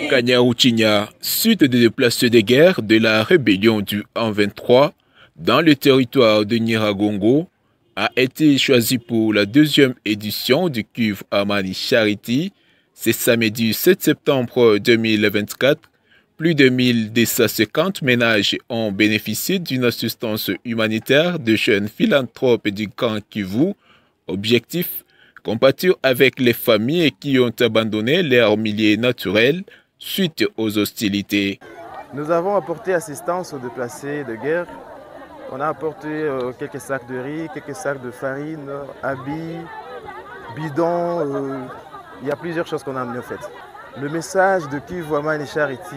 Kanyaruchinya, suite des déplacés de guerre de la rébellion du 1-23 dans le territoire de Nyiragongo, a été choisi pour la deuxième édition du cuve Amani Charity. C'est samedi 7 septembre 2024. Plus de 1250 ménages ont bénéficié d'une assistance humanitaire de jeunes philanthropes du camp Kivu. Objectif, compatir avec les familles qui ont abandonné leur milieu naturel suite aux hostilités. Nous avons apporté assistance aux déplacés de guerre. On a apporté quelques sacs de riz, quelques sacs de farine, habits, bidons. Il y a plusieurs choses qu'on a amenées en fait. Le message de Kivu Amani Charity,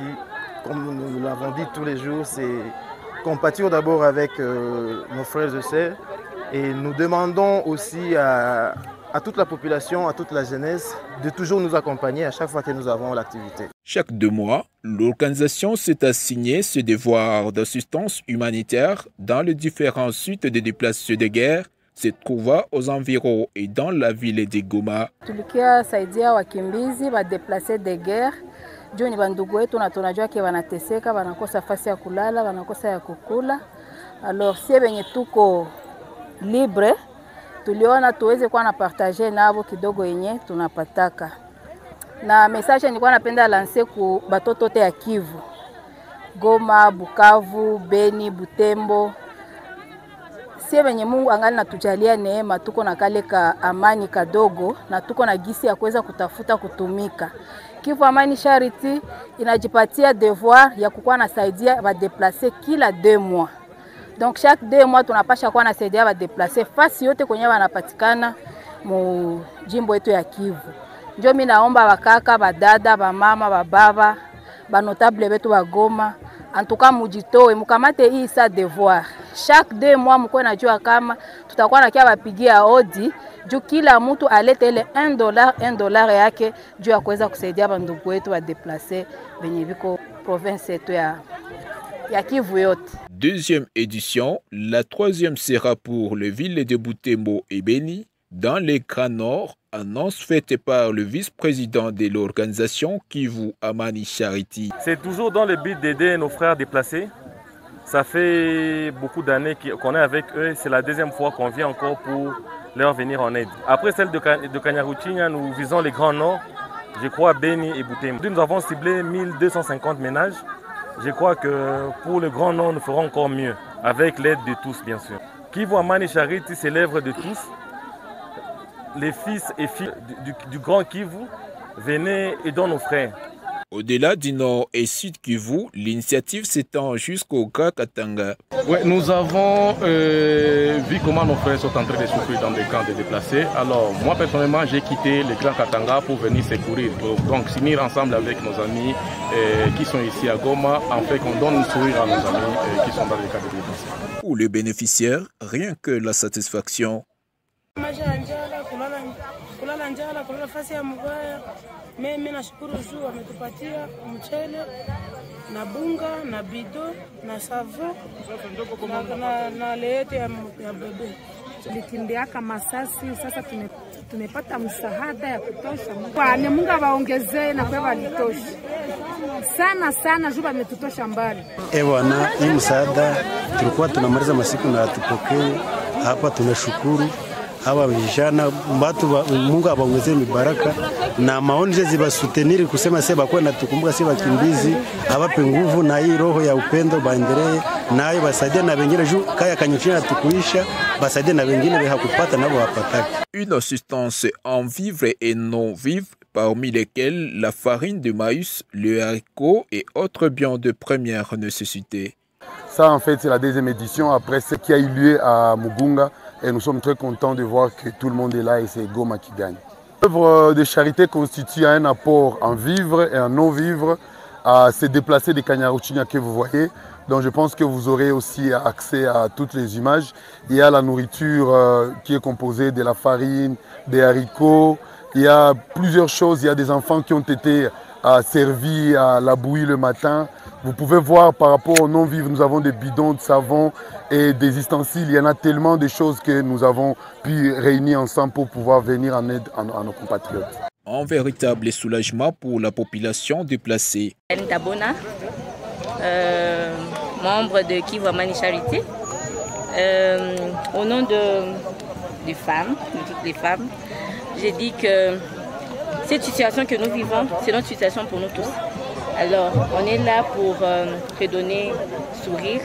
comme nous l'avons dit tous les jours, c'est compatir d'abord avec nos frères et sœurs. Et nous demandons aussi à toute la population, à toute la jeunesse, de toujours nous accompagner à chaque fois que nous avons l'activité. Chaque 2 mois, l'organisation s'est assignée ce devoir d'assistance humanitaire dans les différents sites de déplacés de guerre se trouvent aux environs et dans la ville de Goma. Tulikia saidia wakimbizi wa déplacés de guerre. Juu ni bandugu wetu na tunajua ke wanateseka, wanakosa fasi ya kulala, wanakosa ya kukula. Alors sie benye tuko libre, tuliona tuweze kuwa na partager nabo kidogo yenye tunapataka. Na message nilikuwa napenda lancer ku batoto te ya Kivu. Goma, Bukavu, Beni, Butembo. Sie benye Mungu angali natujalia neema, tuko na kale ka amani kadogo na tuko na gisi ya kuweza kutafuta kutumika. Kivu Amani Charity inajipatia devoir ya kukuwa nasaidia ba déplacer kila 2 mois. Donc chaque 2 mois tunapasha kuwa nasaidia ba déplacer fasi yote kwenye wanapatikana mu jimbo yetu ya Kivu. Ndio mimi naomba wakaka, badada, bamama, bababa, ba notable betu wa Goma, en tout cas mujitoe mukamate hii sa devoir. Chaque 2 mois mko najua kama tutakuwa nakia bapigia odi juu kila mtu alete ile $1 yake juu ya kuweza kusaidia bandugu wetu wa déplacer benye biko province yetu ya Kivu yote. Deuxième édition, la 3e sera pour les villes de Butembo et Beni, dans les Grands Nord, annonce faite par le vice-président de l'organisation Kivu Amani Charity. C'est toujours dans le but d'aider nos frères déplacés. Ça fait beaucoup d'années qu'on est avec eux, c'est la 2e fois qu'on vient encore pour leur venir en aide. Après celle de Kanyaruchinya, nous visons les Grands Nord, je crois Beni et Butembo. Nous avons ciblé 1250 ménages. Je crois que pour le Grand Nord, nous ferons encore mieux, avec l'aide de tous, bien sûr. Kivu Amani Charity, c'est l'œuvre de tous. Les fils et filles du Grand Kivu, venez aidons nos frères. Au-delà du Nord et Sud Kivu, l'initiative s'étend jusqu'au Grand Katanga. Oui, nous avons vu comment nos frères sont en train de souffrir dans des camps de déplacés. Alors, moi personnellement, j'ai quitté le Grand Katanga pour venir secourir. Donc, s'unir ensemble avec nos amis qui sont ici à Goma, en fait qu'on donne un sourire à nos amis qui sont dans les camps de déplacés. Pour les bénéficiaires, rien que la satisfaction. Mimi nashukuru juu wametupatia mchele na bunga na bido na savo na leete ya bebe. Tulikimbiaka Masasi, sasa tumepata msaada ya kutosha. Kwani Mungu awaongezee na kwa walitosha. Sana juu wametutosha mbali. Bwana, hii msaada tulikuwa tunamaliza masiku na tupokee hapa, tunashukuru. Hawa vijana watu Mungu abaongezee mibaraka na maonje zibasuteniri kusema sema kwa na tukumbuka sema wakimbizi awape nguvu na hii roho ya upendo baendelee nayo basaidie na wengine juu kaya Kanyaruchinya tukuisha basaidie na wengine hakupata nabo wapataki. Une assistance en vivres et non vivres, parmi lesquels la farine de maïs, le haricot et autres biens de première nécessité. Ça en fait c'est la 2e édition après ce qui a eu lieu à Mugunga. Et nous sommes très contents de voir que tout le monde est là et c'est Goma qui gagne. L'œuvre de charité constitue un apport en vivre et en non-vivre à ces déplacés de Kanyaruchinya que vous voyez. Donc je pense que vous aurez aussi accès à toutes les images. Il y a la nourriture qui est composée de la farine, des haricots. Il y a plusieurs choses. Il y a des enfants qui ont été servis à la bouillie le matin. Vous pouvez voir par rapport aux non-vivres, nous avons des bidons de savon et des ustensiles. Il y en a tellement de choses que nous avons pu réunir ensemble pour pouvoir venir en aide à nos compatriotes. un véritable soulagement pour la population déplacée. Tabona, membre de Kivu Amani Charité, au nom des femmes, de toutes les femmes, j'ai dit que cette situation que nous vivons, c'est notre situation pour nous tous. Alors, on est là pour redonner sourire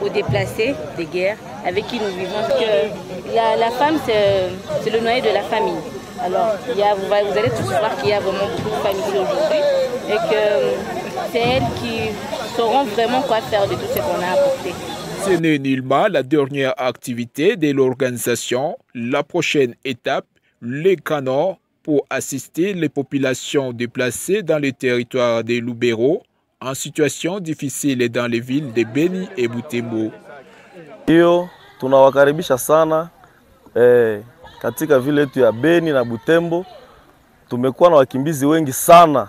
aux déplacés des guerres avec qui nous vivons. Que la femme, c'est le noyau de la famille. Alors, vous allez tous voir qu'il y a vraiment beaucoup de familles aujourd'hui et que c'est elles qui sauront vraiment quoi faire de tout ce qu'on a apporté. Ce n'est nullement la dernière activité de l'organisation. La prochaine étape, les canons pour assister les populations déplacées dans les territoires de Lubero en situation difficile dans les villes de Beni et Butembo. Hiyo tunawakaribisha sana katika vile yetu ya Beni na Butembo. Tumekuwa na wakimbizi wengi sana,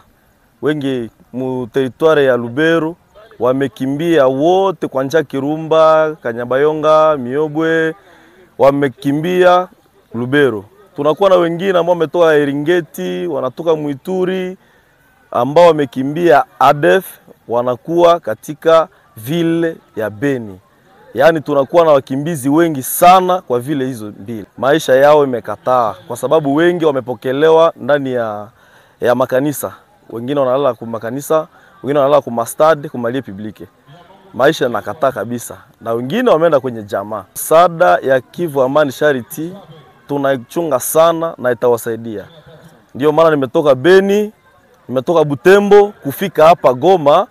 wengi mu territoire ya Lubero wamekimbia wote kwa njia Kirumba, Kanyabayonga, Miobwe, wamekimbia Lubero. Tunakuwa na wengine ambao wametoka Eringeti, wanatoka Muituri, ambao wamekimbia ADF, wanakuwa katika vile ya Beni. Yaani tunakuwa na wakimbizi wengi sana kwa vile hizo mbili. Maisha yao imekataa kwa sababu wengi wamepokelewa ndani ya makanisa. Wengine wanalala kwa makanisa, wengine wanalala kwa mastad, kwa malie publique. Maisha yanakataa kabisa. Na wengine wameenda kwenye jamaa. Msaada ya Kivu Amani Charity tunaichunga sana na itawasaidia. Ndio maana nimetoka Beni, nimetoka Butembo kufika hapa Goma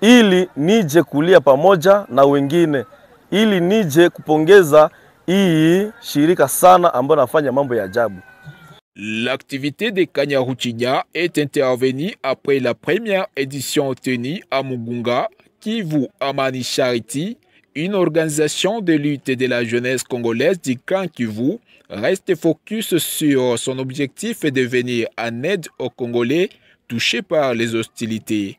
ili nije kulia pamoja na wengine, ili nije kupongeza hii shirika sana ambayo nafanya mambo ya ajabu. L'activité de Kanyaruchinya est intervenue après la première édition tenue à Mugunga, Kivu Amani Charity, une organisation de lutte de la jeunesse congolaise du camp Kivu, reste focus sur son objectif de venir en aide aux Congolais touchés par les hostilités.